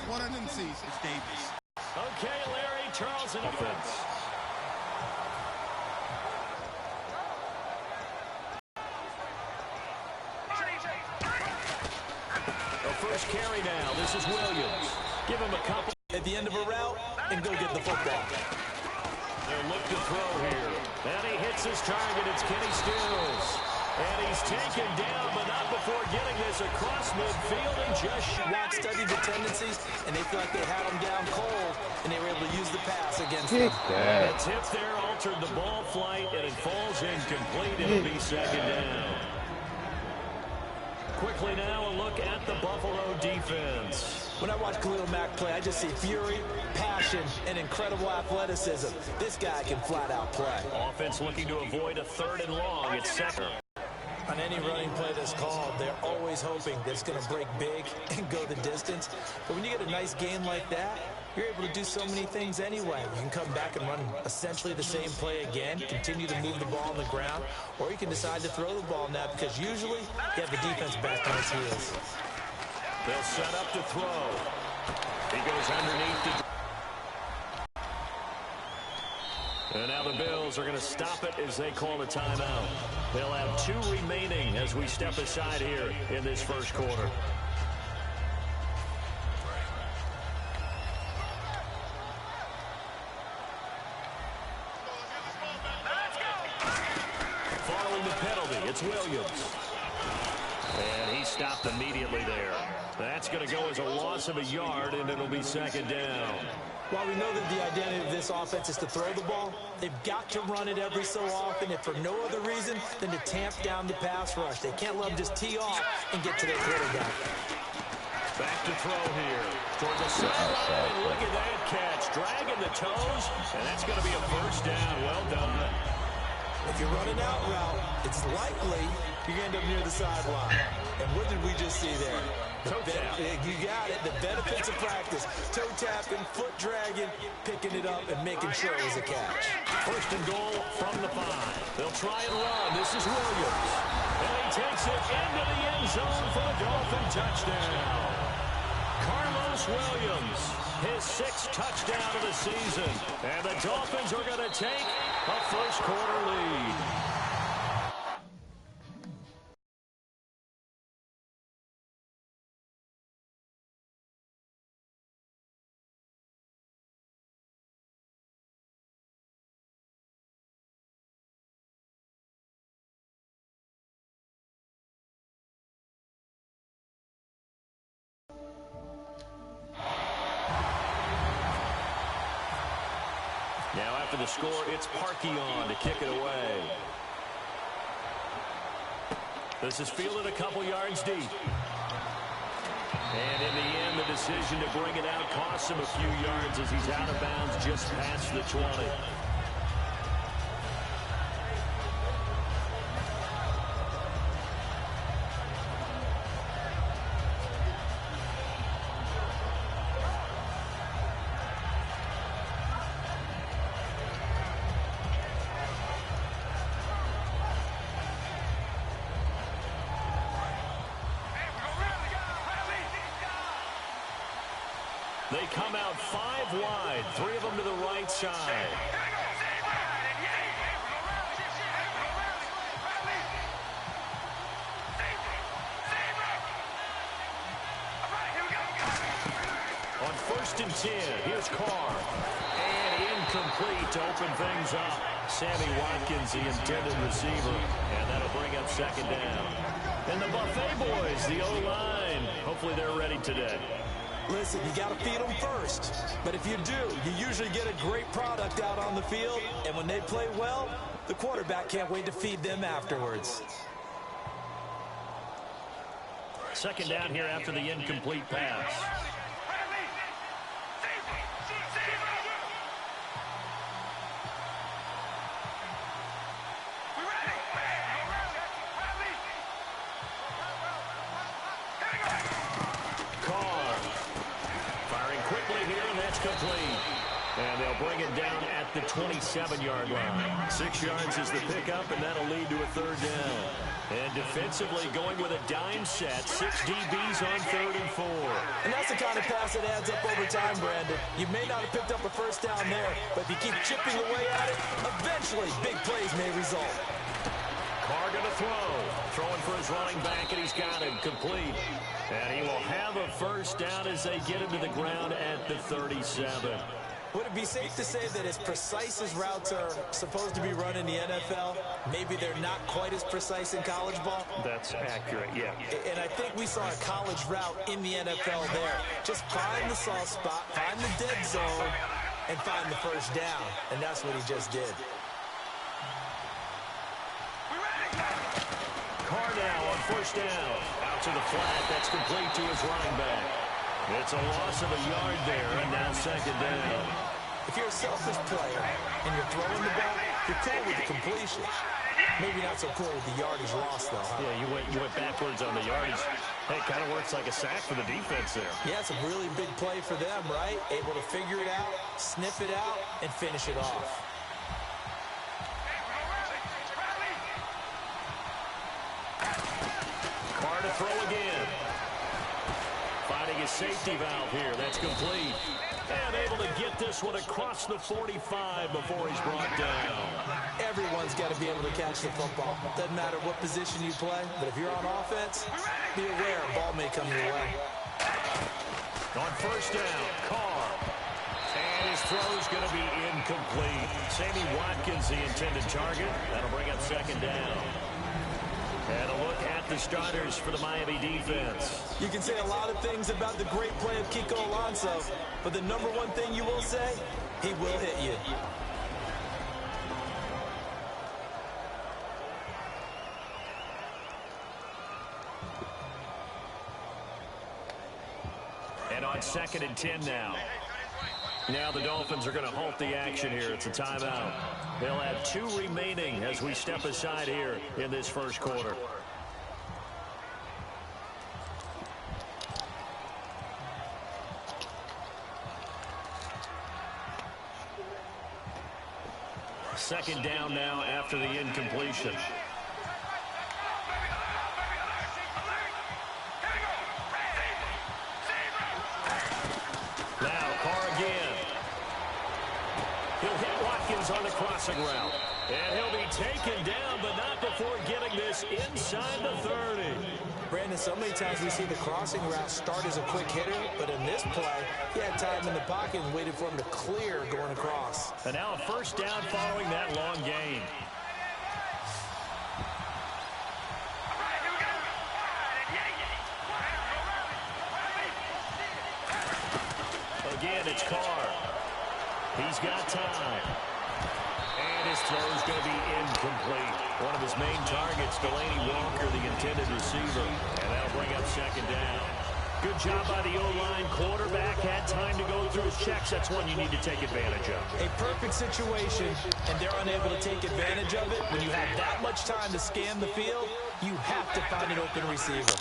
what I didn't see is Davis. Okay, Larry, Charles in offense. The first carry now. This is Williams. Give him a couple at the end of a route and go get the football. They'll look to throw here. And he hits his target. It's Kenny Stills. And he's taken down, but not before getting this across midfield and just studied the tendencies, and they feel like they had him down cold, and they were able to use the pass against him. The tip there altered the ball flight, and it falls incomplete. It'll be second down. Quickly now, a look at the Buffalo defense. When I watch Khalil Mack play, I just see fury, passion, and incredible athleticism. This guy can flat out play. Offense looking to avoid a 3rd and long. It's second. On any running play that's called, they're always hoping that it's going to break big and go the distance. But when you get a nice game like that, you're able to do so many things anyway. You can come back and run essentially the same play again, continue to move the ball on the ground, or you can decide to throw the ball now because usually you have the defense back on its heels. They'll set up to throw. He goes underneath the... And now the Bills are going to stop it as they call a timeout. They'll have 2 remaining as we step aside here in this first quarter. Following the penalty, it's Williams. And he stopped immediately there. That's going to go as a loss of a yard, and it'll be second down. While we know that the identity of this offense is to throw the ball, they've got to run it every so often, if for no other reason than to tamp down the pass rush. They can't let them just tee off and get to their quarterback. Back to throw here. Toward the sideline. Look at that catch. Dragging the toes, and that's going to be a first down. Well done. If you're running out route, it's likely you're going to end up near the sideline. And what did we just see there? Toe tap. You got it. The benefits of practice. Toe tapping, foot dragging, picking it up, and making sure it was a catch. First and goal from the 5. They'll try and run. This is Williams. And he takes it into the end zone for the Dolphin touchdown. Carlos Williams, his 6th touchdown of the season. And the Dolphins are going to take a first quarter lead. Now after the score, it's Parkey on to kick it away. This is fielded a couple yards deep. And in the end, the decision to bring it out costs him a few yards as he's out of bounds just past the 20. They come out 5 wide, 3 of them to the right side. On 1st and 10, here's Carr. And incomplete to open things up. Sammy Watkins, the intended receiver. And that'll bring up second down. And the Buffet boys, the O-line. Hopefully they're ready today. Listen, you got to feed them first. But if you do, you usually get a great product out on the field. And when they play well, the quarterback can't wait to feed them afterwards. Second down here after the incomplete pass. Complete. And they'll bring it down at the 27-yard line. 6 yards is the pickup, and that'll lead to a third down. And defensively going with a dime set, 6 DBs on 3rd and 4. And that's the kind of pass that adds up over time, Brandon. You may not have picked up a first down there, but if you keep chipping away at it, eventually big plays may result. Carr going to throw. Throwing for his running back, and he's got it complete. And he will have a first down as they get him to the ground at the 37. Would it be safe to say that as precise as routes are supposed to be run in the NFL, maybe they're not quite as precise in college ball? That's accurate, yeah. And I think we saw a college route in the NFL there. Just find the soft spot, find the dead zone, and find the first down. And that's what he just did. Carr now on first down. Out to the flat. That's complete to his running back. It's a loss of a yard there, and now second down. If you're a selfish player and you're throwing the ball, you're cool with the completion. Maybe not so cool with the yardage loss, though. Huh? Yeah, you went backwards on the yardage. Hey, it kind of works like a sack for the defense there. Yeah, it's a really big play for them, right? Able to figure it out, sniff it out, and finish it off. Carr to throw again. Finding his safety valve here. That's complete. And able to get this one across the 45 before he's brought down. Everyone's got to be able to catch the football. Doesn't matter what position you play, but if you're on offense, be aware a ball may come your way. On first down, Carr. And his throw's going to be incomplete. Sammy Watkins, the intended target. That'll bring up second down. And a look at the starters for the Miami defense. You can say a lot of things about the great play of Kiko Alonso, but the number one thing you will say, he will hit you. And on 2nd and 10 now. Now the Dolphins are going to halt the action here. It's a timeout. They'll have 2 remaining as we step aside here in this first quarter. Second down now after the incompletion. Now Carr again. He'll hit Watkins on the crossing route. And he'll be taken down, but not before getting this inside the 30. Brandon, so many times we see the crossing route start as a quick hitter, but in this play, he had time in the pocket and waited for him to clear going across. And now a first down following that long gain. Again, it's Carr. He's got time. And his throw's going to be incomplete. One of his main targets, Delaney Walker, the intended receiver. And that'll bring up second down. Good job by the O-line. Quarterback had time to go through his checks. That's one you need to take advantage of. A perfect situation, and they're unable to take advantage of it. When you have that much time to scan the field, you have to find an open receiver.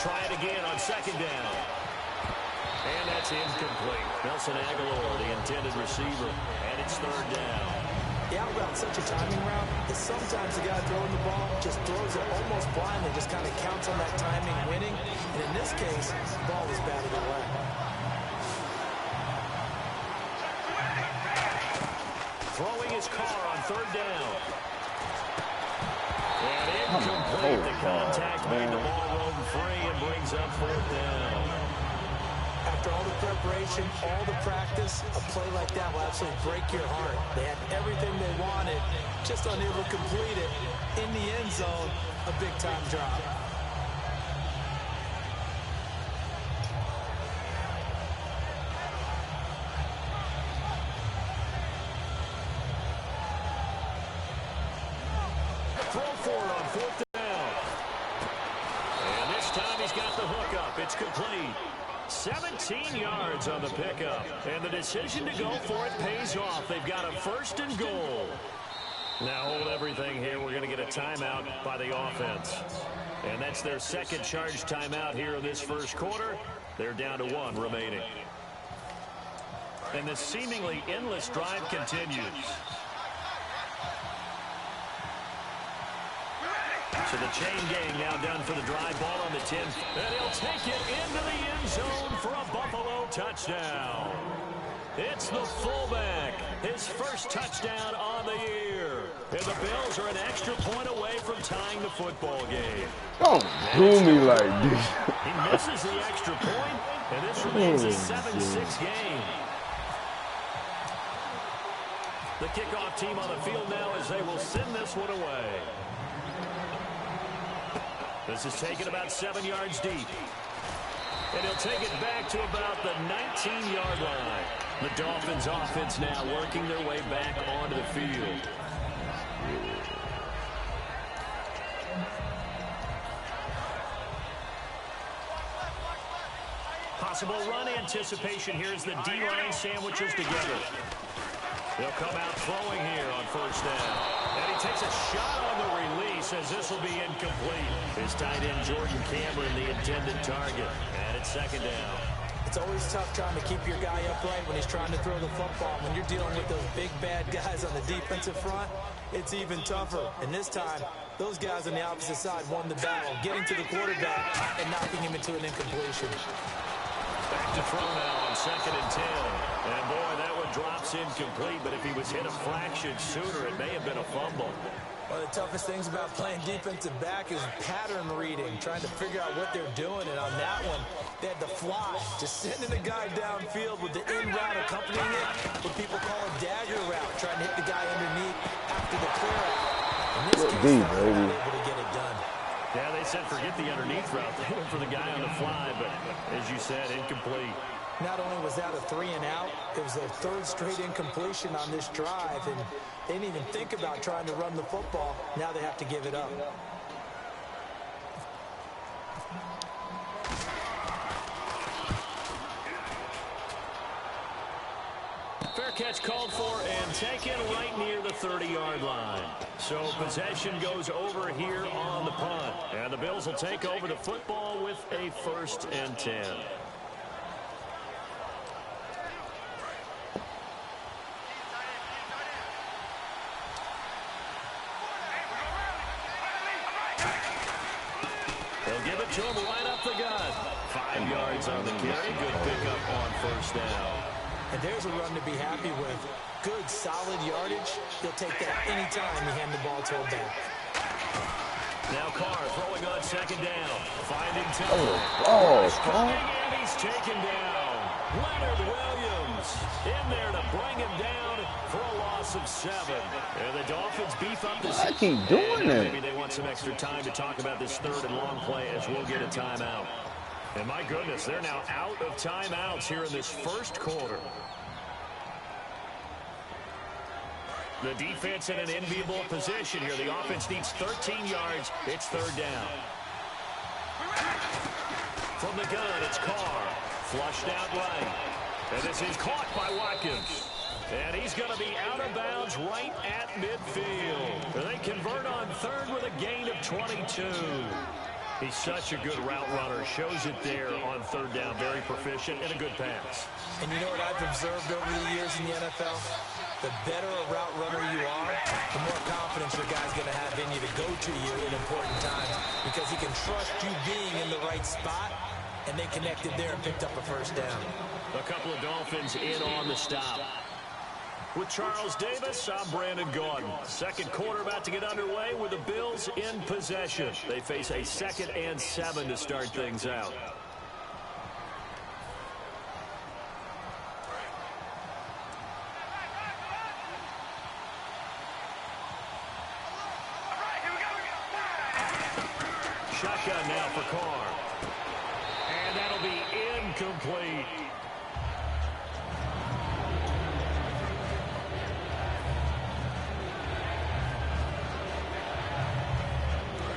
Try it again on second down. And that's incomplete. Nelson Aguilar, the intended receiver, and it's third down. The out route's such a timing route that sometimes the guy throwing the ball just throws it almost blindly, just kind of counts on that timing winning. And in this case, the ball was batted away. Throwing his Carr on third down. And incomplete. The contact made the ball roam free and brings up fourth down. After all the preparation, all the practice, a play like that will absolutely break your heart. They had everything they wanted, just unable to complete it. In the end zone, a big-time drop. It's complete. 17 yards on the pickup. And the decision to go for it pays off. They've got a 1st and goal. Now hold everything here. We're going to get a timeout by the offense. And that's their 2nd charge timeout here in this 1st quarter. They're down to 1 remaining. And this seemingly endless drive continues. So the chain gang now done for the drive. Ball on the 10. And he'll take it into the end zone for a Buffalo touchdown. It's the fullback. His 1st touchdown on the year. And the Bills are an extra point away from tying the football game. Don't do me like this. He misses the extra point, and this remains a 7-6 game. The kickoff team on the field now as they will send this one away. This is taken about 7 yards deep. And he'll take it back to about the 19-yard line. The Dolphins offense now working their way back onto the field. Possible run anticipation here as the D-line sandwiches together. They'll come out throwing here on 1st down. And he takes a shot on the release as this will be incomplete. His tight end Jordan Cameron, the intended target. And it's 2nd down. It's always tough trying to keep your guy upright when he's trying to throw the football. When you're dealing with those big, bad guys on the defensive front, it's even tougher. And this time, those guys on the opposite side won the battle, getting to the quarterback and knocking him into an incompletion. Back to throw now on 2nd and 10. And boy, that one drops incomplete, but if he was hit a fraction sooner, it may have been a fumble. One of the toughest things about playing defensive back is pattern reading, trying to figure out what they're doing. And on that one, they had the fly, just sending the guy downfield with the in route accompanying it, what people call a dagger route, trying to hit the guy underneath after the clear out. In this case, they were not able to get it done. Yeah, they said forget the underneath route. They went for the guy on the fly, but as you said, incomplete. Not only was that a 3-and-out, it was their 3rd straight incompletion on this drive, and they didn't even think about trying to run the football. Now they have to give it up. Fair catch called for and taken right near the 30-yard line. So possession goes over here on the punt. And the Bills will take over the football with a 1st and 10. They'll give it to him right up the gut. 5 yards on the carry. Good pickup on 1st down. And there's a run to be happy with. Good, solid yardage. He'll take that anytime you hand the ball to a back. Now Carr throwing on 2nd down. Finding time. And he's taken down. Leonard Williams in there to bring him down for a loss of 7. And the Dolphins beef up this. I keep doing that. Maybe they want some extra time to talk about this 3rd and long play as we'll get a timeout. And my goodness, they're now out of timeouts here in this 1st quarter. The defense in an enviable position here. The offense needs 13 yards. It's 3rd down. From the gun, it's Carr. Flushed out right. And this is caught by Watkins. And he's going to be out of bounds right at midfield. And they convert on 3rd with a gain of 22. He's such a good route runner. Shows it there on 3rd down. Very proficient and a good pass. And you know what I've observed over the years in the NFL? The better a route runner you are, the more confidence your guy's going to have in you to go to you in important times because he can trust you being in the right spot, and they connected there and picked up a 1st down. A couple of Dolphins in on the stop. With Charles Davis, I'm Brandon Gordon. 2nd quarter about to get underway with the Bills in possession. They face a 2nd and 7 to start things out. Shotgun now for Carr. And that'll be incomplete.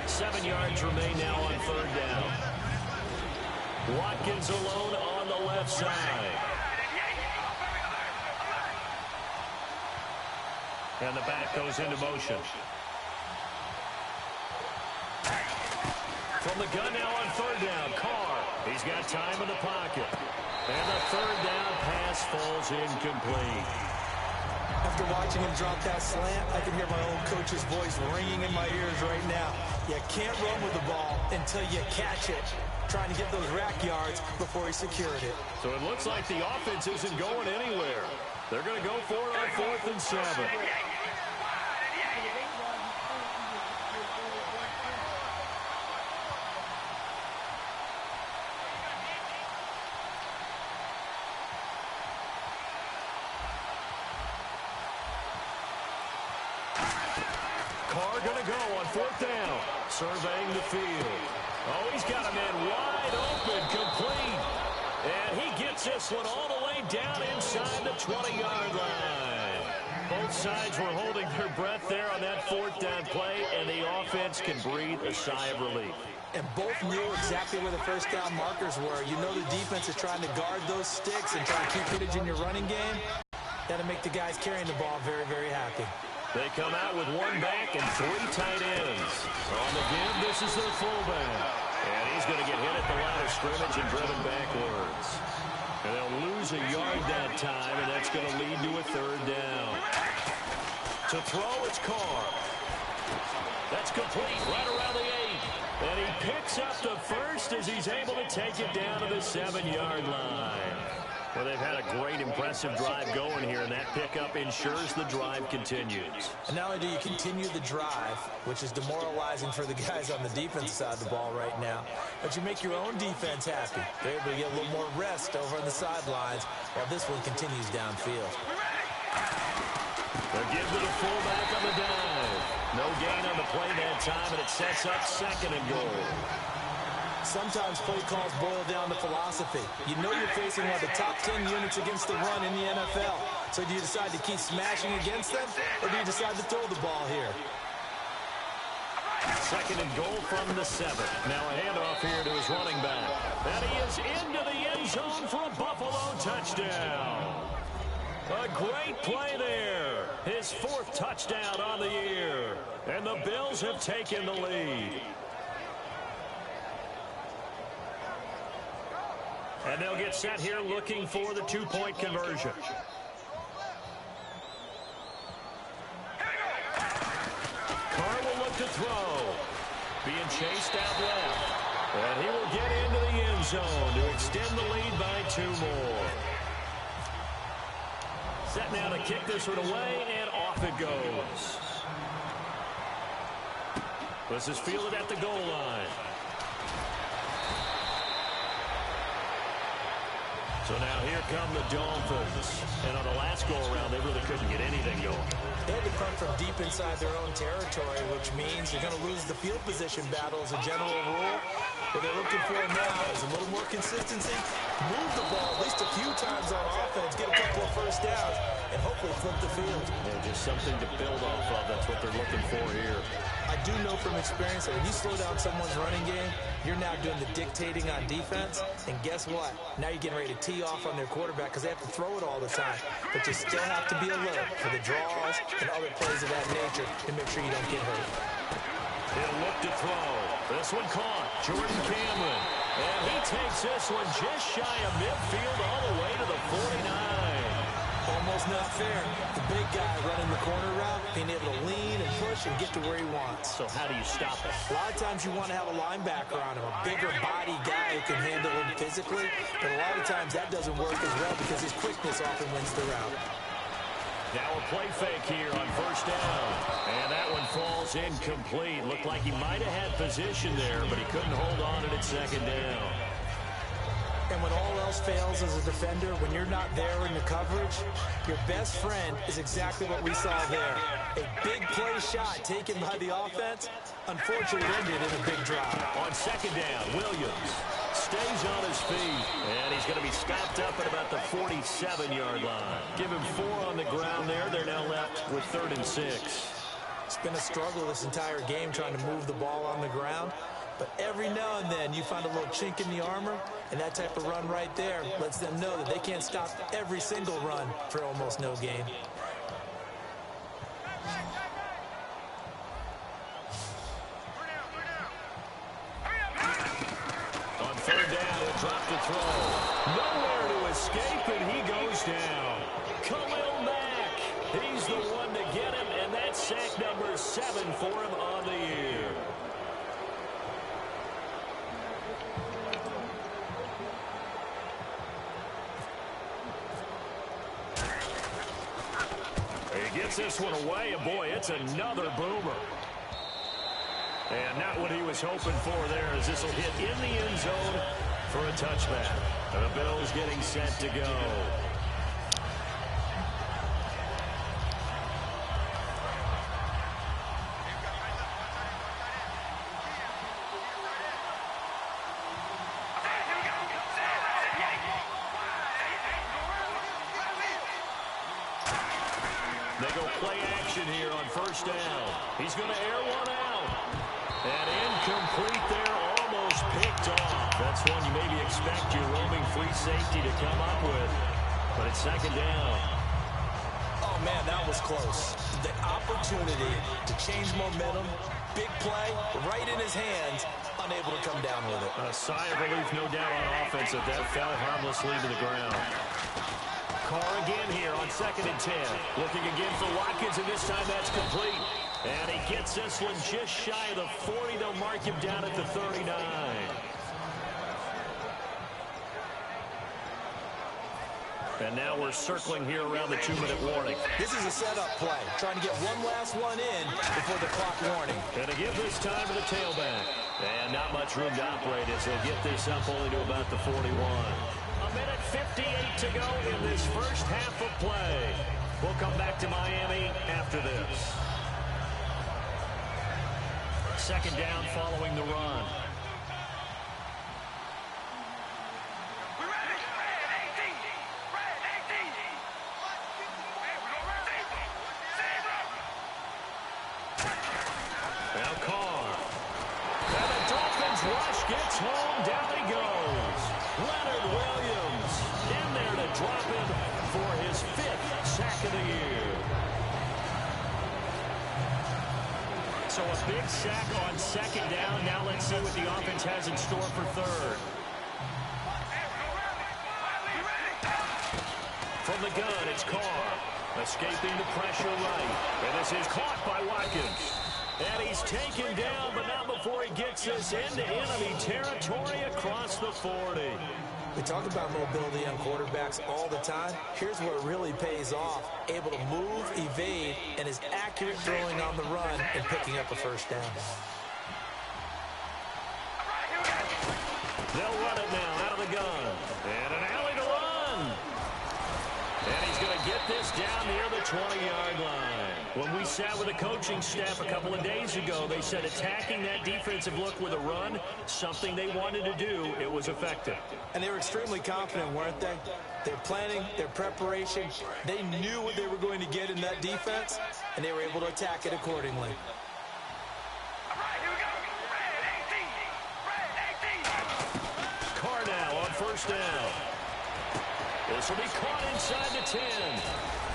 Seven yards remain now on 3rd down. Watkins alone on on the left side. And the back goes into motion. From the gun now on third down, Carr. He's got time in the pocket. And the third down pass falls incomplete. After watching him drop that slant, I can hear my old coach's voice ringing in my ears right now. You can't run with the ball until you catch it. Trying to get those rack yards before he secured it. So it looks like the offense isn't going anywhere. They're going to go for it on 4th and 7. Carr going to go on 4th down. Surveying the field. Oh, he's got a man wide open, complete. And he gets this one all the way down inside the 20-yard line. Both sides were holding their breath there on that 4th down play, and the offense can breathe a sigh of relief. And both knew exactly where the first down markers were. You know the defense is trying to guard those sticks and try to keep footage in your running game. That'll make the guys carrying the ball very, very happy. They come out with one back and 3 tight ends. On the give, this is their fullback. And he's going to get hit at the line of scrimmage and driven backwards. And they'll lose a yard that time, and that's going to lead to a 3rd down. To throw, it's Carr. That's complete right around the 8. And he picks up the first as he's able to take it down to the 7-yard line. Well, they've had a great, impressive drive going here, and that pickup ensures the drive continues. And not only do you continue the drive, which is demoralizing for the guys on the defense side of the ball right now, but you make your own defense happy. They're able to get a little more rest over on the sidelines while this one continues downfield. They'll give to the fullback on the dive. No gain on the play that time, and it sets up 2nd and goal. Sometimes play calls boil down to philosophy. You know you're facing one of the top 10 units against the run in the NFL. So do you decide to keep smashing against them, or do you decide to throw the ball here? 2nd and goal from the 7. Now a handoff here to his running back. And he is into the end zone for a Buffalo touchdown. A great play there. His 4th touchdown on the year. And the Bills have taken the lead. And they'll get set here looking for the 2-point conversion. Carr will look to throw. Being chased out left. And he will get into the end zone to extend the lead by 2 more. Set now to kick this one away, and off it goes. This is fielded at the goal line. So now here come the Dolphins. And on the last go-around, they really couldn't get anything going. They had to punt from deep inside their own territory, which means you're going to lose the field position battle as a general rule. What they're looking for now is a little more consistency, move the ball at least a few times on offense, get a couple of first downs, and hopefully flip the field. Yeah, just something to build off of. That's what they're looking for here. I do know from experience that when you slow down someone's running game, you're now doing the dictating on defense. And guess what? Now you're getting ready to tee off on their quarterback because they have to throw it all the time. But you still have to be alert for the draws and other plays of that nature to make sure you don't get hurt. He'll look to throw. This one caught. Jordan Cameron. And he takes this one just shy of midfield all the way to the 49. Almost not fair. The big guy running the corner route, being able to lean and push and get to where he wants. So how do you stop it? A lot of times you want to have a linebacker on him, a bigger body guy who can handle him physically. But a lot of times that doesn't work as well because his quickness often wins the route. Now a play fake here on 1st down. And that one falls incomplete. Looked like he might have had position there, but he couldn't hold on to it at 2nd down. And when all else fails as a defender, when you're not there in the coverage, your best friend is exactly what we saw there. A big play shot taken by the offense, unfortunately ended in a big drop. On 2nd down, Williams stays on his feet, and he's going to be stopped up at about the 47-yard line. Give him 4 on the ground there. They're now left with 3rd and 6. It's been a struggle this entire game trying to move the ball on the ground. But every now and then you find a little chink in the armor, and that type of run right there lets them know that they can't stop every single run for almost no gain. On third down, he'll drop the throw. Nowhere to escape, and he goes down. Khalil Mack, he's the one to get him, and that's sack number 7 for him on the year. He gets this one away, and boy, it's another boomer. And not what he was hoping for there, as this will hit in the end zone for a touchback. The Bills getting set to go. They go play action here on first down. He's going to air one out. And incomplete there, almost picked off. That's one you maybe expect your roaming free safety to come up with. But it's second down. Oh, man, that was close. The opportunity to change momentum, big play, right in his hands, unable to come down with it. A sigh of relief, no doubt, on offense that fell harmlessly to the ground. Carr again here on 2nd and 10. Looking again for Watkins, and this time that's complete. And he gets this one just shy of the 40. They'll mark him down at the 39. And now we're circling here around the 2-minute warning. This is a setup play, trying to get one last one in before the clock warning. And to give this time to the tailback. And not much room to operate as they'll get this up only to about the 41. A minute 58 to go in this first half of play. We'll come back to Miami after this. Second down following the run. Now Carr. And the Dolphins rush gets home. Down he goes. Leonard Williams in there to drop him for his 5th sack of the year. So a big sack on second down. Now let's see what the offense has in store for third. From the gun, it's Carr. Escaping the pressure right. And this is caught by Watkins. And he's taken down, but not before he gets this into enemy territory across the 40. We talk about mobility on quarterbacks all the time. Here's where it really pays off. Able to move, evade, and is accurate throwing on the run and picking up a first down. They'll run it now out of the gun. And an alley to run. And he's going to get this down near the 20-yard line. When we sat with the coaching staff a couple of days ago, they said attacking that defensive look with a run, something they wanted to do, it was effective. And they were extremely confident, weren't they? Their planning, their preparation, they knew what they were going to get in that defense, and they were able to attack it accordingly. Carr now on first down. This will be caught inside the 10.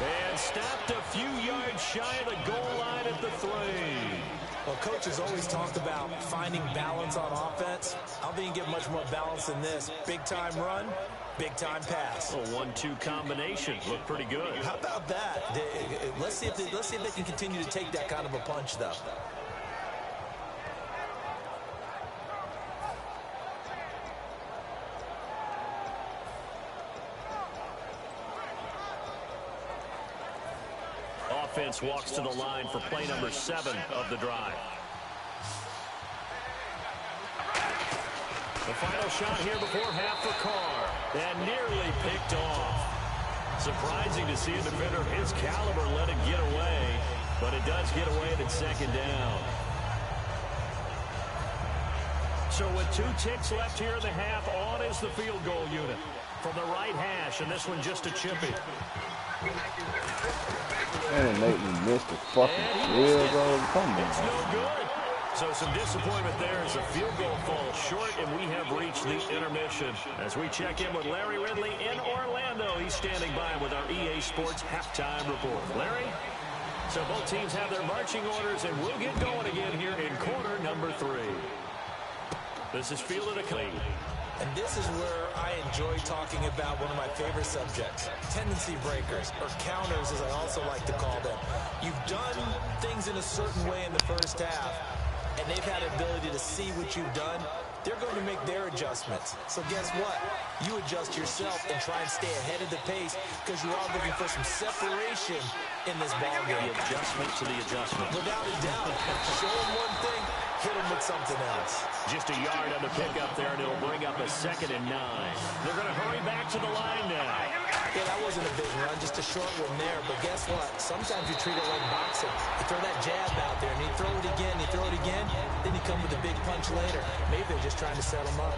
And stopped a few yards shy of the goal line at the 3. Well, coaches always talk about finding balance on offense. I don't think you get much more balance than this. Big-time run, big-time pass. A 1-2 combination. Looked pretty good. How about that? Let's see if they can continue to take that kind of a punch, though. Offense walks to the line for play number 7 of the drive. The final shot here before half for Carr. And nearly picked off. Surprising to see a defender of his caliber let it get away. But it does get away at second down. So with 2 ticks left here in the half, on is the field goal unit. From the right hash, and this one just a chippy. And it made me miss the fucking field goal. Come on. It's no good. So some disappointment there as the field goal falls short, and we have reached the intermission. As we check in with Larry Ridley in Orlando, he's standing by with our EA Sports halftime report. Larry? So both teams have their marching orders, and we'll get going again here in quarter number 3. This is Field of the Clean. And this is where I enjoy talking about one of my favorite subjects, tendency breakers, or counters as I also like to call them. You've done things in a certain way in the first half, and they've had an ability to see what you've done. They're going to make their adjustments. So guess what? You adjust yourself and try and stay ahead of the pace because you are looking for some separation in this ballgame. The adjustment to the adjustment. Without a doubt. Show them one thing, hit them with something else. Just a yard on the pickup there, and it'll bring up a 2nd and 9. They're going to hurry back to the line now. Yeah, that wasn't a big run, just a short one there. But guess what? Sometimes you treat it like boxing. You throw that jab out there, and you throw it again, then you come with a big punch later. Maybe they're just trying to set them up.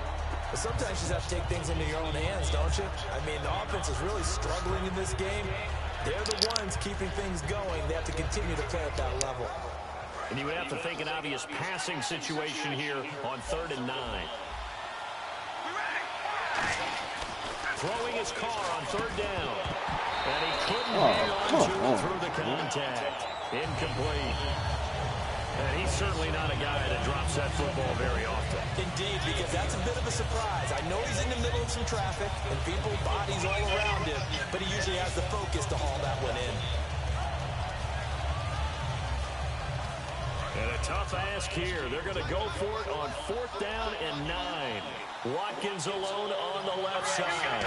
But sometimes you just have to take things into your own hands, don't you? I mean, the offense is really struggling in this game. They're the ones keeping things going. They have to continue to play at that level. And you would have to think an obvious passing situation here on 3rd and 9. Throwing his car on 3rd down. And he couldn't hang on to it through the contact. Incomplete. And he's certainly not a guy that drops that football very often. Indeed, because that's a bit of a surprise. I know he's in the middle of some traffic and people, bodies all around him, but he usually has the focus to haul that one in. And a tough ask here. They're going to go for it on 4th down and 9. Watkins alone on the left side.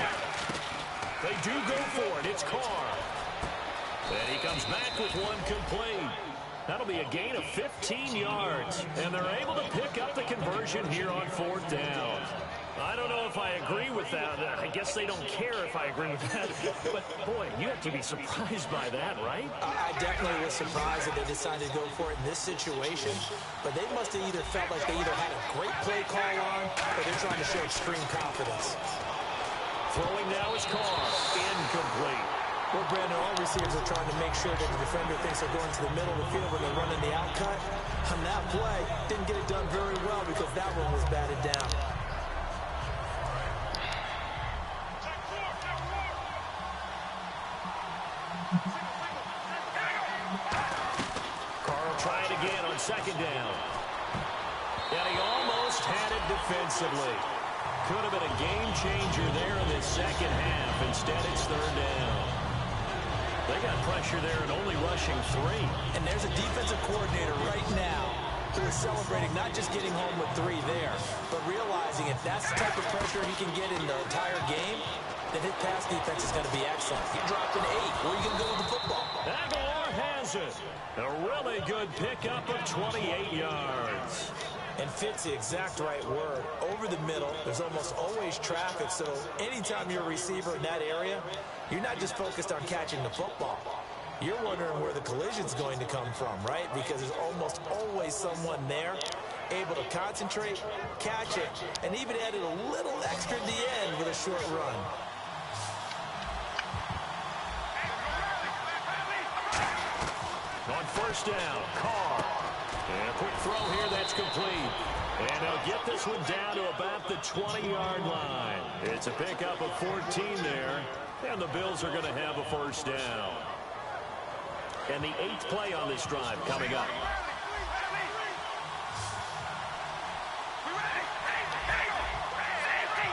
They do go for it. It's Carr. And he comes back with one complete. That'll be a gain of 15 yards. And they're able to pick up the conversion here on 4th down. I don't know if I agree with that. I guess they don't care if I agree with that. But, boy, you have to be surprised by that, right? I definitely was surprised that they decided to go for it in this situation. But they must have either felt like they either had a great play call on or they're trying to show extreme confidence. Throwing now is Carr. Incomplete. Well, Brandon, all receivers are trying to make sure that the defender thinks they're going to the middle of the field when they're running the outcut. On that play, didn't get it done very well because that one was batted down. Carr will try it again on 2nd down. And he almost had it defensively. Could have been a game changer there in this 2nd half. Instead, it's 3rd down. They got pressure there and only rushing 3. And there's a defensive coordinator right now who is celebrating not just getting home with 3 there, but realizing if that's the type of pressure he can get in the entire game, then his pass defense is going to be excellent. He dropped an 8. Where are you going to go with the football? Aguilar has it. A really good pickup of 28 yards. And fits the exact right word. Over the middle, there's almost always traffic, so anytime you're a receiver in that area, you're not just focused on catching the football. You're wondering where the collision's going to come from, right? Because there's almost always someone there able to concentrate, catch it, and even added a little extra at the end with a short run. On 1st down, Carr. And a quick throw here that's complete. And they'll get this one down to about the 20-yard line. It's a pickup of 14 there. And the Bills are going to have a 1st down. And the 8th play on this drive coming up.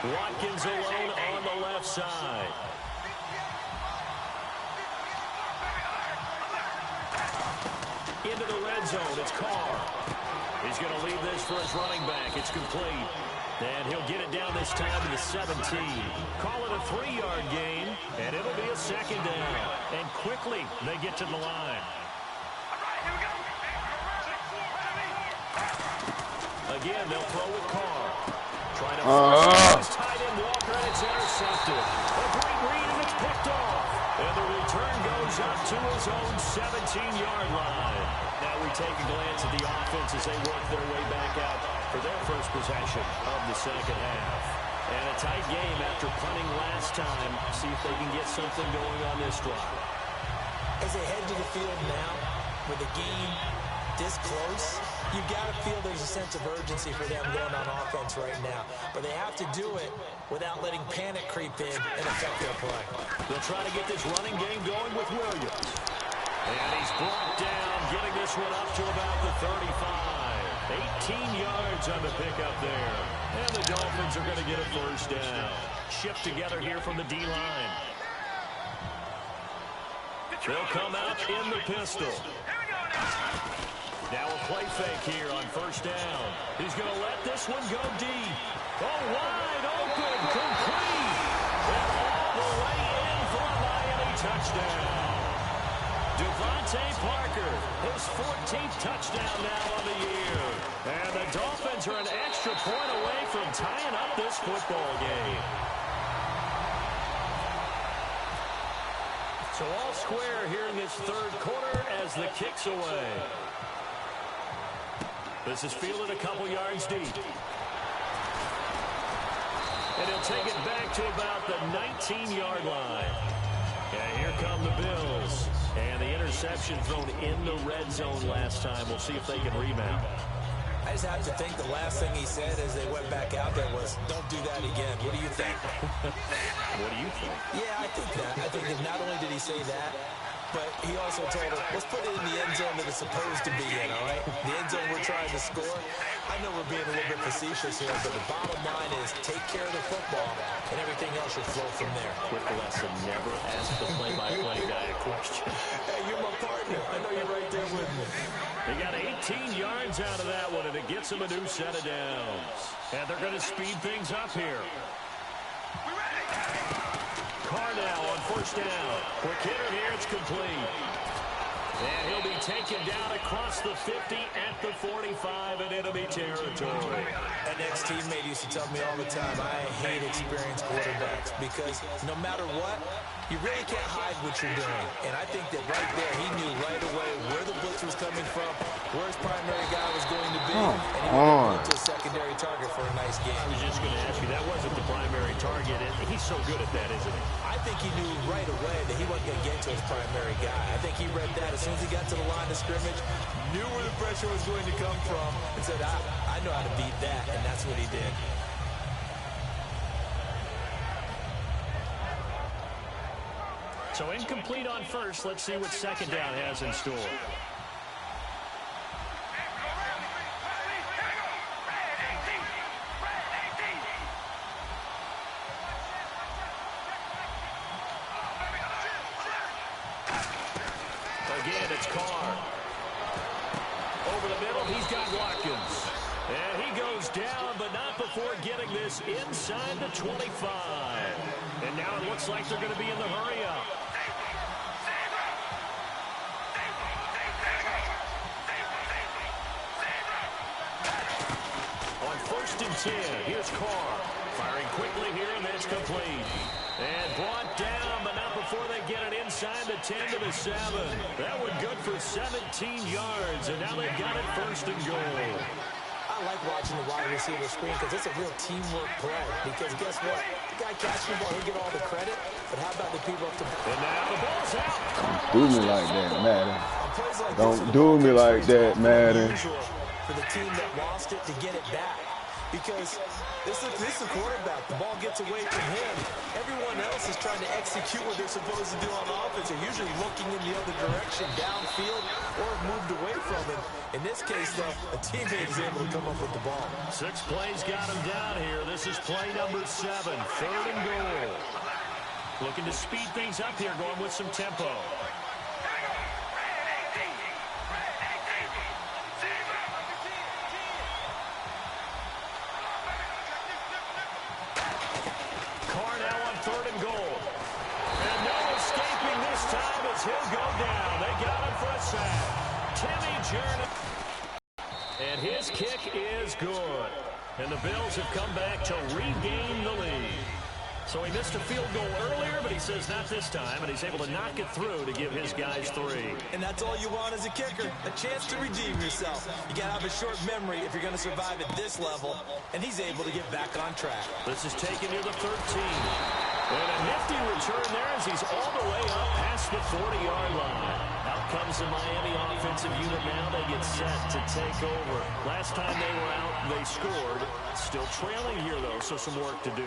Watkins alone on the left side. Into the red zone, it's Carr. He's going to leave this for his running back. It's complete. And he'll get it down this time to the 17. Call it a 3-yard gain, and it'll be a 2nd down. And quickly, they get to the line. Again, they'll throw with Carr. Trying to force his tight end Walker, and it's intercepted. A great read, and it's picked off. And the return goes up to his own 17-yard line. Now we take a glance at the offense as they work their way back out for their first possession of the 2nd half. And a tight game after punting last time. See if they can get something going on this drive. As they head to the field now, with the game this close, You got to feel there's a sense of urgency for them going on offense right now. But they have to do it without letting panic creep in and affect their play. They'll try to get this running game going with Williams. And he's brought down, getting this one up to about the 35. 18 yards on the pickup there. And the Dolphins are going to get a first down. Shift together here from the D-line. They'll come out in the pistol. Now a play fake here on first down. He's going to let this one go deep. Oh, wide open, complete. And all the way in for a Miami touchdown. Devontae Parker, his 14th touchdown now on the year. And the Dolphins are an extra point away from tying up this football game. So all square here in this third quarter as the kick's away. This is fielded a couple yards deep. And he'll take it back to about the 19-yard line. And here come the Bills. And the interception thrown in the red zone last time. We'll see if they can rebound. I just have to think the last thing he said as they went back out there was, don't do that again. What do you think? What do you think? Yeah, I think that. I think that not only did he say that, but he also told him, let's put it in the end zone that it's supposed to be in, all right? The end zone we're trying to score. I know we're being a little bit facetious here, but the bottom line is take care of the football, and everything else should flow from there. Quick lesson, never ask the play-by-play guy a question. Hey, you're my partner. I know you're right there with me. They got 18 yards out of that one, and it gets them a new set of downs. And they're going to speed things up here. Carr now on first down. Quick hitter here, it's complete. And he'll be taken down across the 50 at the 45 in enemy territory. An ex-teammate used to tell me all the time, I hate experienced quarterbacks because no matter what, you really can't hide what you're doing. And I think that right there, he knew right away where the blitz was coming from, where his primary guy was going to be, and he went to a secondary target for a nice game. I was just going to ask you, that wasn't the primary target. He's so good at that, isn't he? I think he knew right away that he wasn't going to get to his primary guy. I think he read that as soon as he got to the line of scrimmage, knew where the pressure was going to come from, and said, I know how to beat that, and that's what he did. So incomplete on first. Let's see what second down has in store. Again, it's Carr. Over the middle, he's got Watkins. And he goes down, but not before getting this inside the 25. And now it looks like they're going to be in the hurry-up. On first and 10, here's Carr. Firing quickly here, and it's complete. And brought down, but not before they get it inside the 10 to the 7. That one good for 17 yards, and now they've got it first and goal. I like watching the wide receiver screen because it's a real teamwork play. Because guess what? The guy catching the ball, he'll get all the credit. But how about the people up to... And now the ball's out. Do me like that, Madden. Don't do me like that, Madden. For the team that lost it to get it back. Because this is a quarterback. The ball gets away from him. Everyone else is trying to execute what they're supposed to do on offense. They're usually looking in the other direction, downfield, or moved away from him. In this case, though, a teammate is able to come up with the ball. 6 plays got him down here. This is play number 7, third and goal. Looking to speed things up here, going with some tempo. Carr now on third and goal. And no escaping this time as he'll go down. They got him for a sack. Timmy Jernigan. And his kick is good. And the Bills have come back to regain the lead. So he missed a field goal earlier, but he says not this time, and he's able to knock it through to give his guys 3. And that's all you want as a kicker, a chance to redeem yourself. You got to have a short memory if you're going to survive at this level, and he's able to get back on track. This is taken near the 13. And a nifty return there as he's all the way up past the 40-yard line. Out comes the Miami offensive unit now. They get set to take over. Last time they were out, they scored. Still trailing here, though, so some work to do.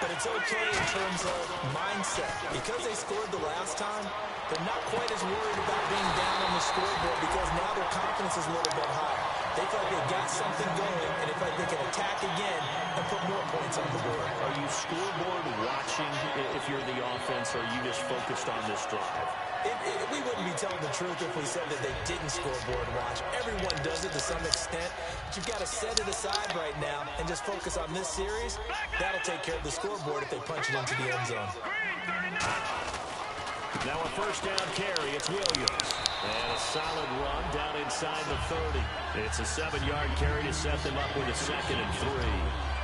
But it's okay in terms of mindset. Because they scored the last time, they're not quite as worried about being down on the scoreboard because now their confidence is a little bit higher. They feel like they got something going, and they feel like they can attack again and put more points on the board. Are you scoreboard watching if you're the offense, or are you just focused on this drive? We wouldn't be telling the truth if we said that they didn't scoreboard watch. Everyone does it to some extent. But you've got to set it aside right now and just focus on this series. That'll take care of the scoreboard if they punch it into the end zone. Now a first down carry. It's Williams. And a solid run down inside the 30. It's a 7-yard carry to set them up with a 2nd and 3.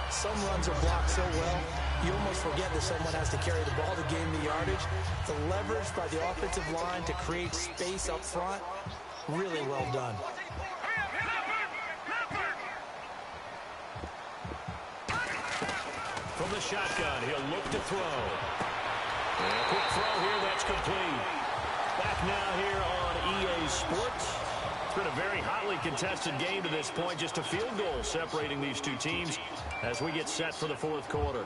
Some runs are blocked so well, you almost forget that someone has to carry the ball to gain the yardage. The leverage by the offensive line to create space up front, really well done. From the shotgun, he'll look to throw. And a quick throw here, that's complete. Back now here on EA Sports. It's been a very hotly contested game to this point. Just a field goal separating these two teams as we get set for the 4th quarter.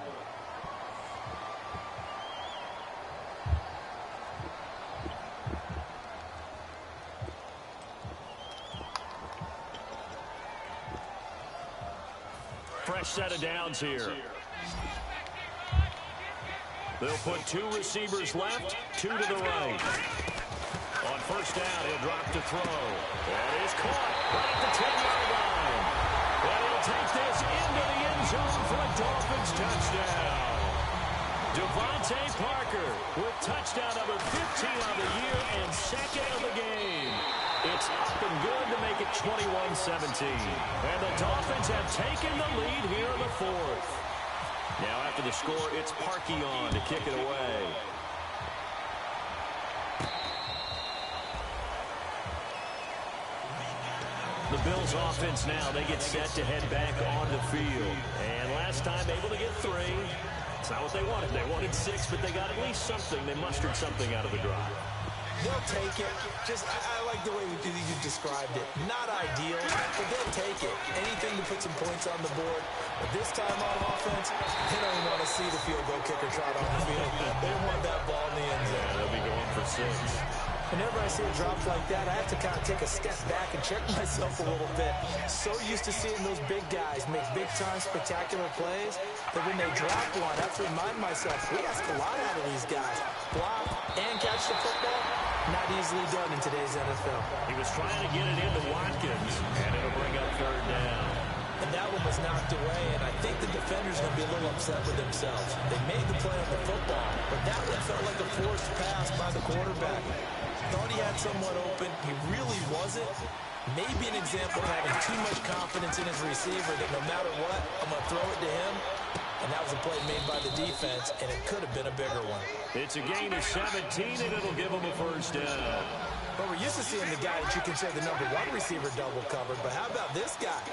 Fresh set of downs here. They'll put 2 receivers left, 2 to the right. On first down, he'll drop to throw. That is caught right at the 10-yard line. And he'll take this into the end zone for a Dolphins touchdown. Devontae Parker with touchdown number 15 on the year and 2nd of the game. It's up and good to make it 21-17. And the Dolphins have taken the lead here in the 4th. Now after the score, it's Parkey on to kick it away. The Bills offense now, they get set to head back on the field. And last time able to get 3. It's not what they wanted. They wanted 6, but they got at least something. They mustered something out of the drive. They'll take it. I like the way you described it. Not ideal, but they'll take it. Anything to put some points on the board. But this time on offense, they don't even want to see the field goal kicker trot on the field. They don't want that ball in the end zone. Yeah, they'll be going for 6. Whenever I see a drop like that, I have to kind of take a step back and check myself a little bit. So used to seeing those big guys make big-time spectacular plays that when they drop one, I have to remind myself, we ask a lot out of these guys. Block and catch the football, not easily done in today's NFL. He was trying to get it into Watkins, and it'll bring up 3rd down. And that one was knocked away, and I think the defender's going to be a little upset with themselves. They made the play on the football, but that one felt like a forced pass by the quarterback. Thought he had someone open. He really wasn't. Maybe an example of having too much confidence in his receiver that no matter what, I'm going to throw it to him. And that was a play made by the defense, and it could have been a bigger one. It's a gain of 17, and it'll give him a 1st down. But we're used to seeing the guy that you consider the number 1 receiver double covered. But how about this guy?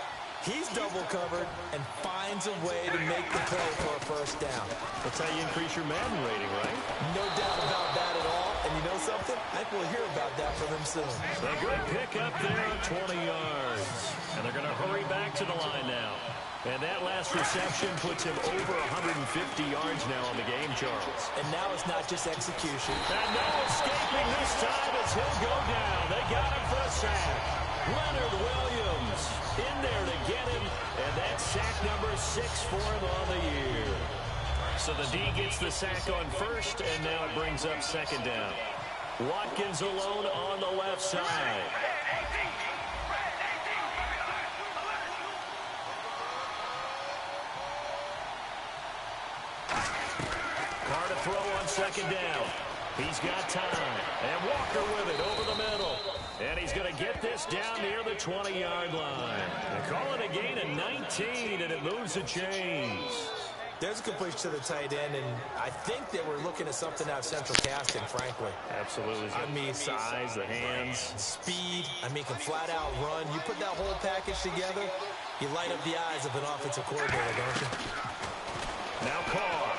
He's double covered and finds a way to make the play for a 1st down. That's how you increase your Madden rating, right? No doubt about that at all. And you know something? I think we'll hear about that from him soon. A good pick up there on 20 yards. And they're going to hurry back to the line now. And that last reception puts him over 150 yards now on the game, Charles. And now it's not just execution. And no escaping this time as he'll go down. They got him for a sack. Leonard Williams in there to get him. And that's sack number 6 for him on the year. So the D gets the sack on 1st, and now it brings up 2nd down. Watkins alone on the left side. Carr to throw on 2nd down. He's got time. And Walker with it over the middle. And he's going to get this down near the 20-yard line. They call it a gain of 19, and it moves the chains. There's a completion to the tight end, and I think that we're looking at something out of central casting, frankly. Absolutely. I mean, size, the hands. Speed. I mean, can flat out run. You put that whole package together, you light up the eyes of an offensive coordinator, don't you? Now Carr.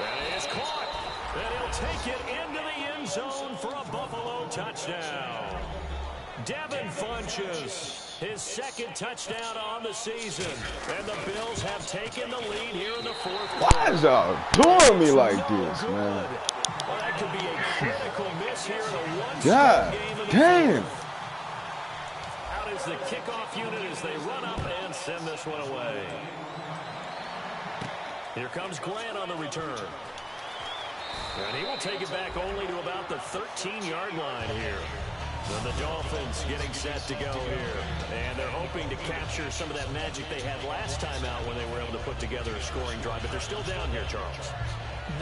That is caught. And he'll take it into the end end zone for a Buffalo touchdown. Devin Funchess, his second touchdown on the season. And the Bills have taken the lead here in the fourth quarter. Why is y'all doing me like this, man? Well, that could be a critical miss here in a one-score God game of the damn. fourth. Out is the kickoff unit as they run up and send this one away. Here comes Grant on the return. And he will take it back only to about the 13-yard line here. And the Dolphins getting set to go here. And they're hoping to capture some of that magic they had last time out when they were able to put together a scoring drive. But they're still down here, Charles.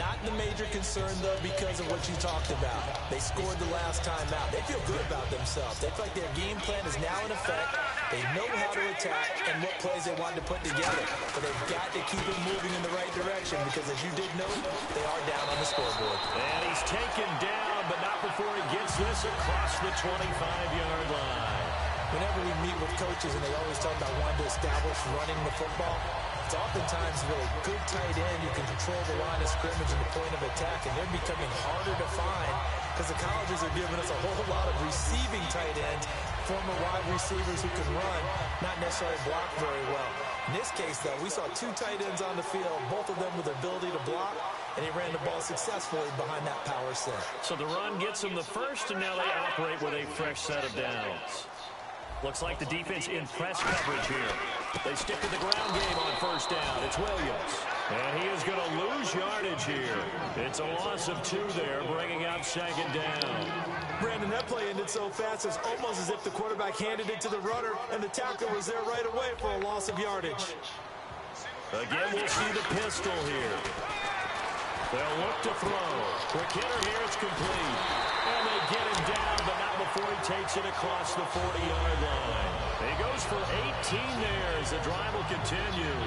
Not the major concern, though, because of what you talked about. They scored the last time out. They feel good about themselves. They feel like their game plan is now in effect. They know how to attack and what plays they want to put together. But they've got to keep it moving in the right direction because, as you did note, they are down on the scoreboard. And he's taken down, but not before he gets this across the 25-yard line. Whenever we meet with coaches and they always talk about wanting to establish running the football, it's oftentimes really good tight end who can control the line of scrimmage and the point of attack, and they're becoming harder to find because the colleges are giving us a whole lot of receiving tight ends, former wide receivers who can run, not necessarily block very well. In this case, though, we saw two tight ends on the field, both of them with the ability to block, and he ran the ball successfully behind that power set. So the run gets them the first, and now they operate with a fresh set of downs. Looks like the defense in press coverage here. They stick to the ground game on first down. It's Williams. And he is going to lose yardage here. It's a loss of 2 there, bringing up second down. Brandon, that play ended so fast, it's almost as if the quarterback handed it to the runner, and the tackle was there right away for a loss of yardage. Again, we'll see the pistol here. They'll look to throw. Quick hitter here, it's complete. And they get him down, but not before he takes it across the 40-yard line. He goes for 18 there as the drive will continue.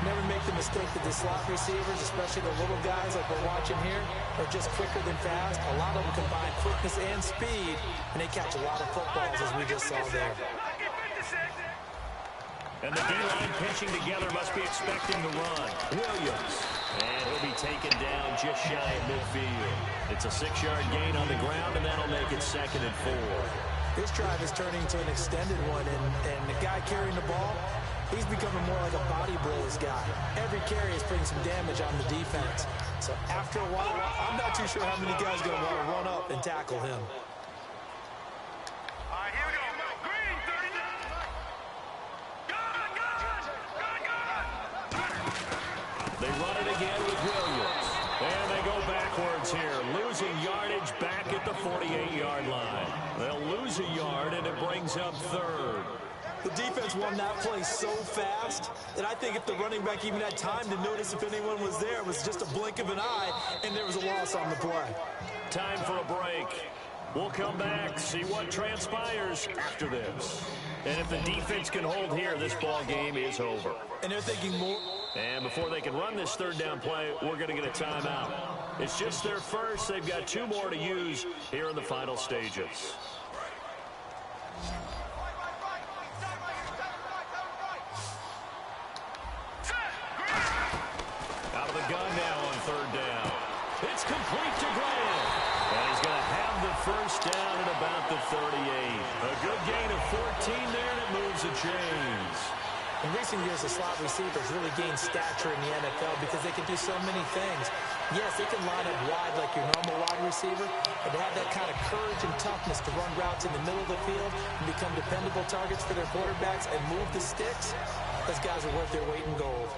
Never make the mistake that the slot receivers, especially the little guys like we're watching here, are just quicker than fast. A lot of them combine quickness and speed, and they catch a lot of footballs, as we just saw there. And the D-line pinching together must be expecting the run. Williams. And he'll be taken down just shy of midfield. It's a 6-yard gain on the ground, and that'll make it 2nd and 4. This drive is turning into an extended one, and the guy carrying the ball, he's becoming more like a body blows guy. Every carry is putting some damage on the defense. So after a while, I'm not too sure how many guys are going to want to run up and tackle him. They run it again with Williams. And they go backwards here, losing yardage back at the 48-yard line. They'll lose a yard, and it brings up 3rd. The defense won that play so fast that I think if the running back even had time to notice if anyone was there, it was just a blink of an eye, and there was a loss on the play. Time for a break. We'll come back, see what transpires after this. And if the defense can hold here, this ball game is over. And they're thinking more. And before they can run this 3rd down play, we're going to get a timeout. It's just their first. They've got 2 more to use here in the final stages. Out of the gun now on 3rd down. It's complete to Grant. And he's going to have the first down at about the 38. A good gain of 14 there, and it moves the chains. In recent years, the slot receivers really gained stature in the NFL because they can do so many things. Yes, they can line up wide like your normal wide receiver, but they have that kind of courage and toughness to run routes in the middle of the field and become dependable targets for their quarterbacks and move the sticks. Those guys are worth their weight in gold.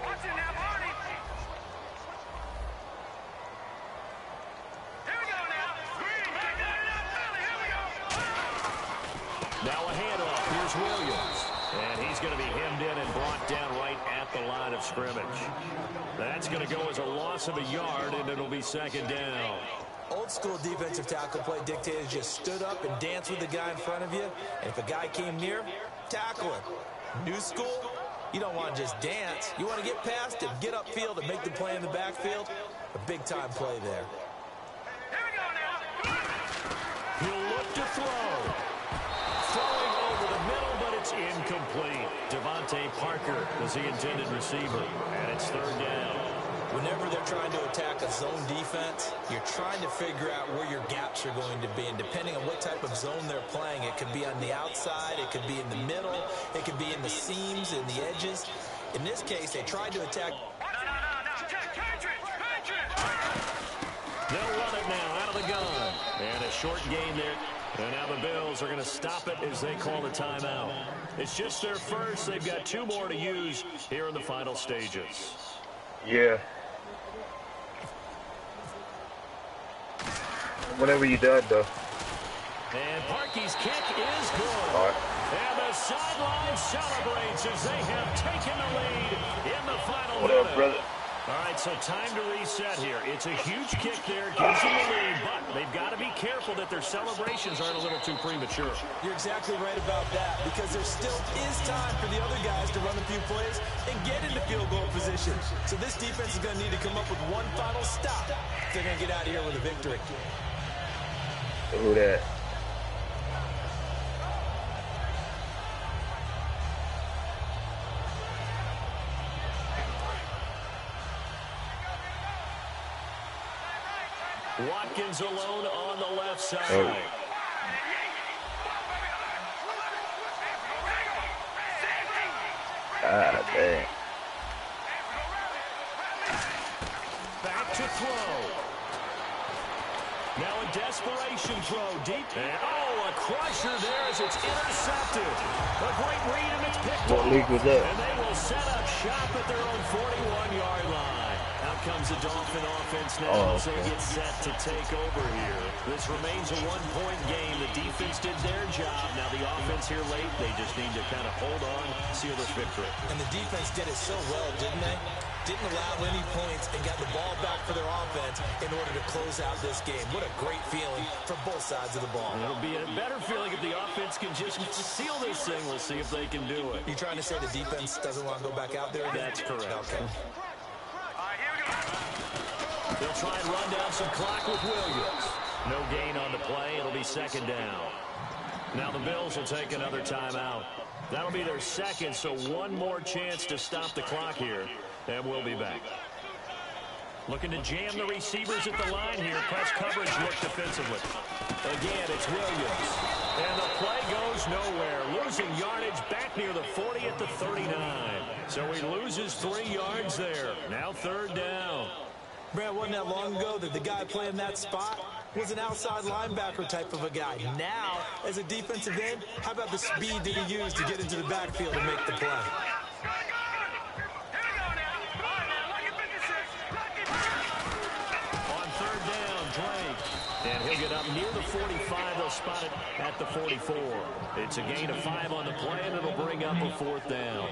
Now a handoff. Here's Williams. And he's going to be hemmed in and brought down right at the line of scrimmage. That's going to go as a loss of a yard, and it'll be 2nd down. Old school defensive tackle play dictated just stood up and danced with the guy in front of you. And if a guy came near, tackle him. New school, you don't want to just dance. You want to get past him, get upfield, and make the play in the backfield. A big-time play there. He'll look to throw. Throwing over the middle, but it's incomplete. Devontae Parker was the intended receiver, and it's 3rd down. Whenever they're trying to attack a zone defense, you're trying to figure out where your gaps are going to be. And depending on what type of zone they're playing, it could be on the outside, it could be in the middle, it could be in the seams, in the edges. In this case, they tried to attack. They'll run it now out of the gun. And a short gain there. And now the Bills are going to stop it as they call the timeout. It's just their first. They've got 2 more to use here in the final stages. Yeah. Whenever you're done, though. And Parkey's kick is good. All right. And the sideline celebrates as they have taken the lead in the final What minute. up, brother? All right, so time to reset here. It's a huge kick there, gives them the lead, but they've got to be careful that their celebrations aren't a little too premature. You're exactly right about that, because there still is time for the other guys to run a few plays and get into field goal position. So this defense is going to need to come up with one final stop if they're going to get out of here with a victory. Who that? Watkins alone on the left side. Oh. Ah, dang. Back to throw. Now a desperation throw deep. And, a crusher there as it's intercepted. A great read and it's picked What off. league was that? And they will set up shop at their own 41-yard line. Out comes the Dolphin offense now as they get set to take over here. This remains a one-point game. The defense did their job. Now the offense here late, they just need to kind of hold on, seal this victory. And the defense did it so well, didn't they? Didn't allow any points and got the ball back for their offense in order to close out this game. What a great feeling for both sides of the ball. It'll be a better feeling if the offense can just seal this thing. We'll see if they can do it. You trying to say the defense doesn't want to go back out there again? That's correct. Okay. They'll try and run down some clock with Williams. No gain on the play. It'll be second down. Now the Bills will take another timeout. That'll be their second, so one more chance to stop the clock here. And we'll be back. Looking to jam the receivers at the line here. Press coverage look defensively. Again, it's Williams. And the play goes nowhere. Losing yardage back near the 40 at the 39. So he loses 3 yards there. Now third down. Brad, wasn't that long ago that the guy playing that spot was an outside linebacker type of a guy. Now, as a defensive end, how about the speed that he used to get into the backfield and make the play? And he'll get up near the 45. They'll spot it at the 44. It's a gain of 5 on the play, and it'll bring up a 4th down.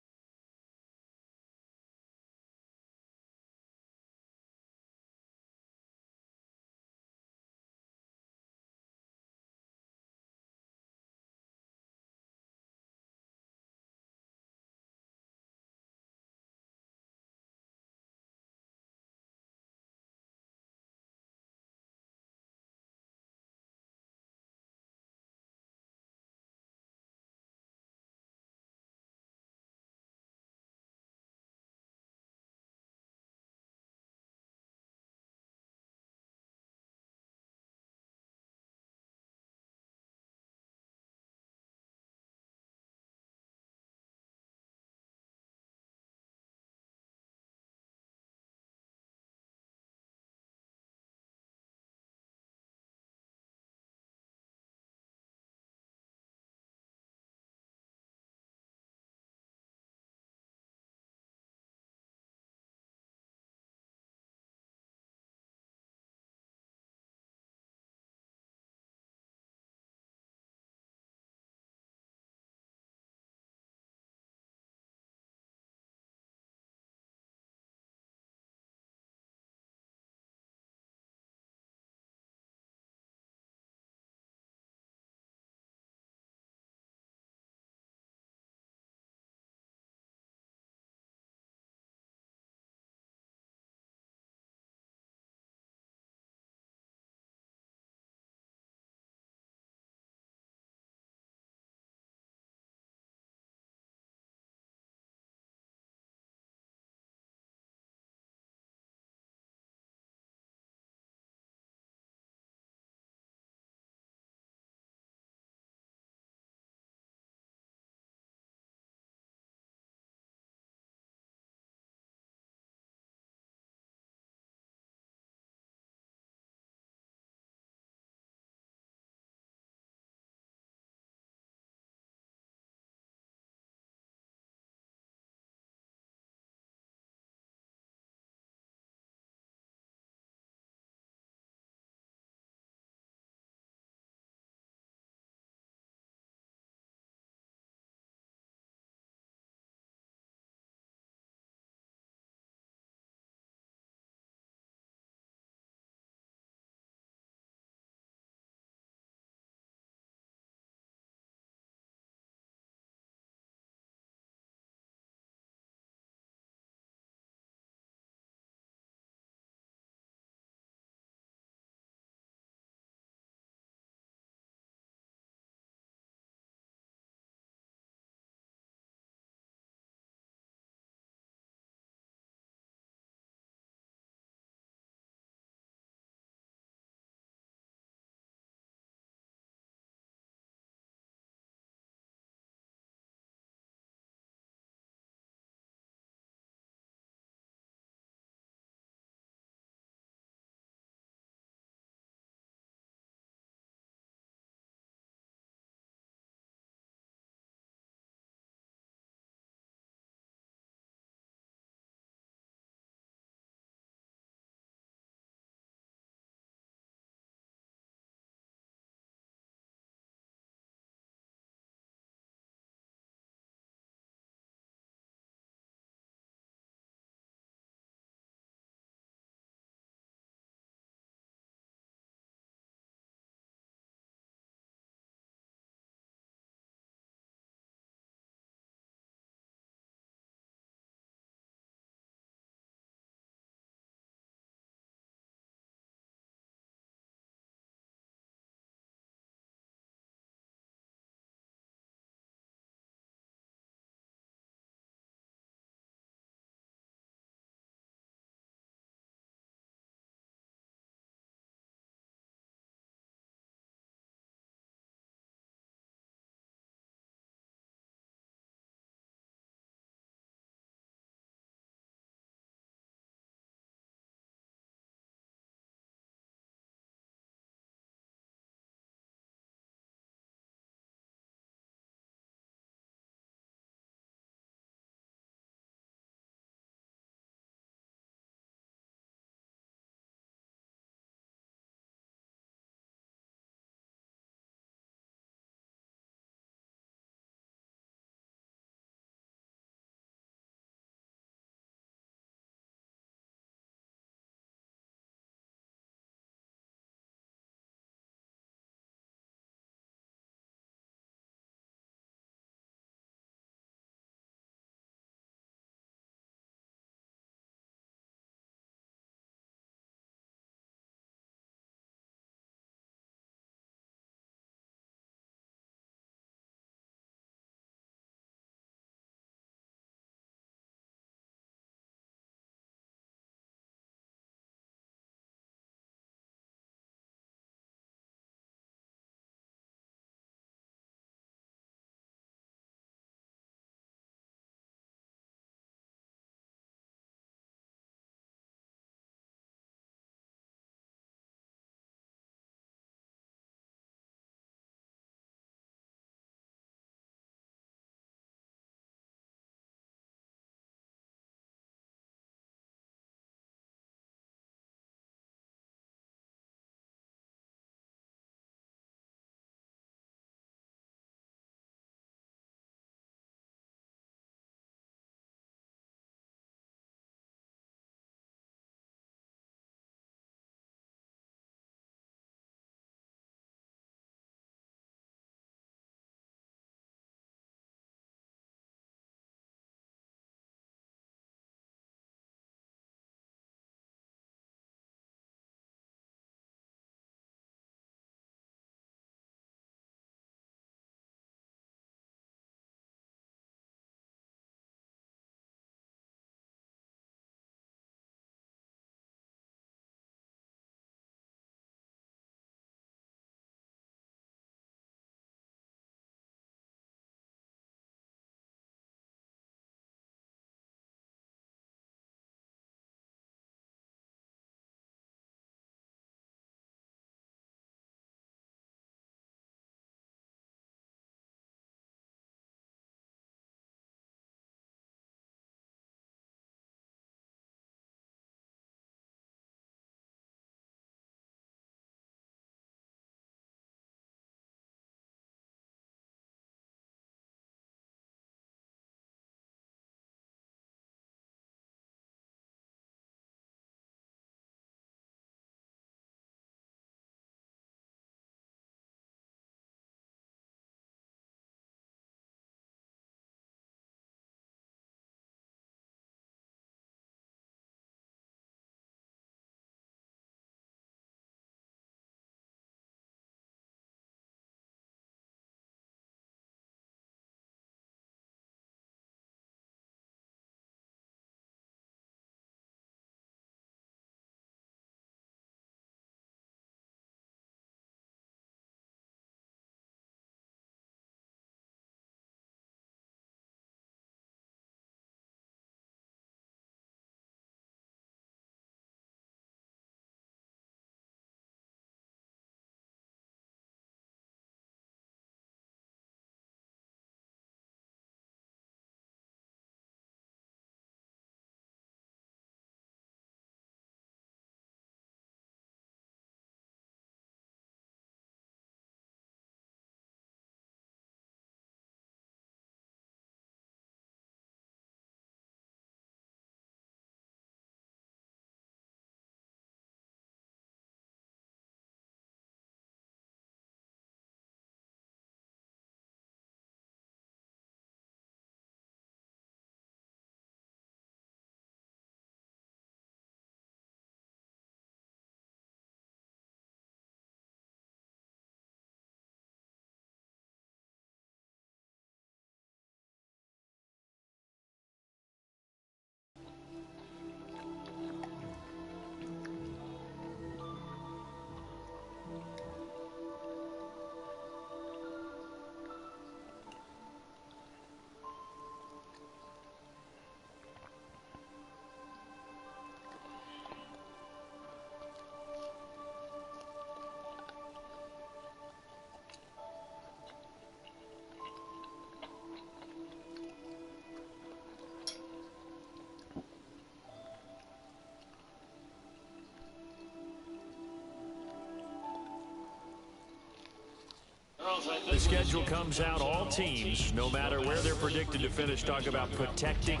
The schedule comes out, all teams, no matter where they're predicted to finish, talk about protecting.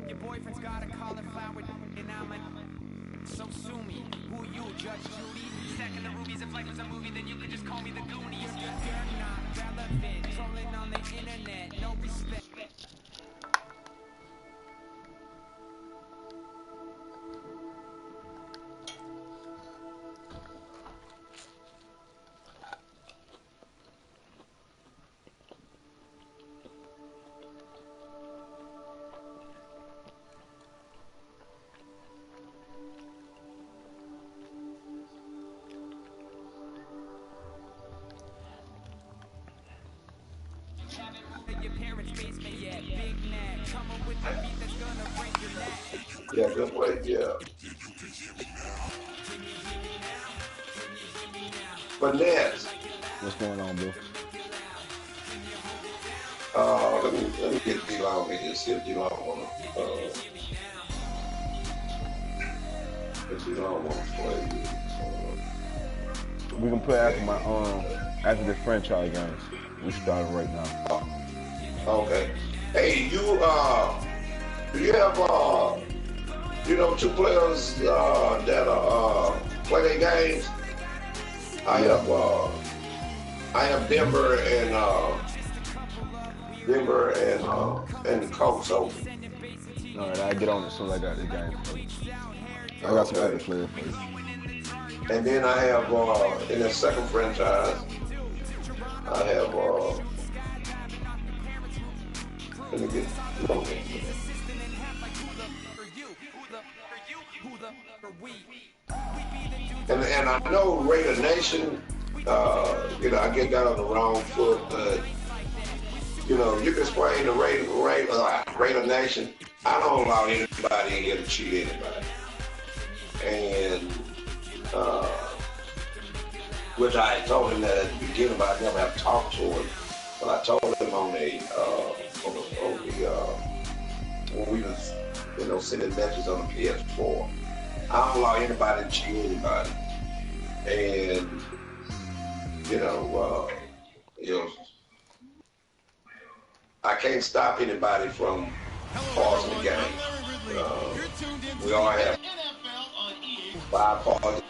Your boyfriend's got a cauliflower and I'm a so sue me. Who you, Judge Judy? Stacking the rubies if life was a movie, then you could just call me the Goonies. You're not relevant, trolling on the internet, no respect. Yeah, good play, yeah. But next, What's going on, Bill? let me get D-Long in here, see if D-Long wanna play. We can play after my after the franchise games. We starting right now. Okay. Hey, do you have two players that play their games? I have Denver and the Colts open. All right, I'll get on it as soon as I got the game. I got some other players for you. And then I have in the second franchise, I have let me get and I know Raider Nation, I get that on the wrong foot, but you can explain the Raider Nation. I don't allow anybody in here to cheat anybody. And which I told him that at the beginning, but I never have talked to him. But I told him when we was, sending messages on the PS4. I don't allow anybody to cheat anybody. And, I can't stop anybody from pausing the game. We all have 5 pauses.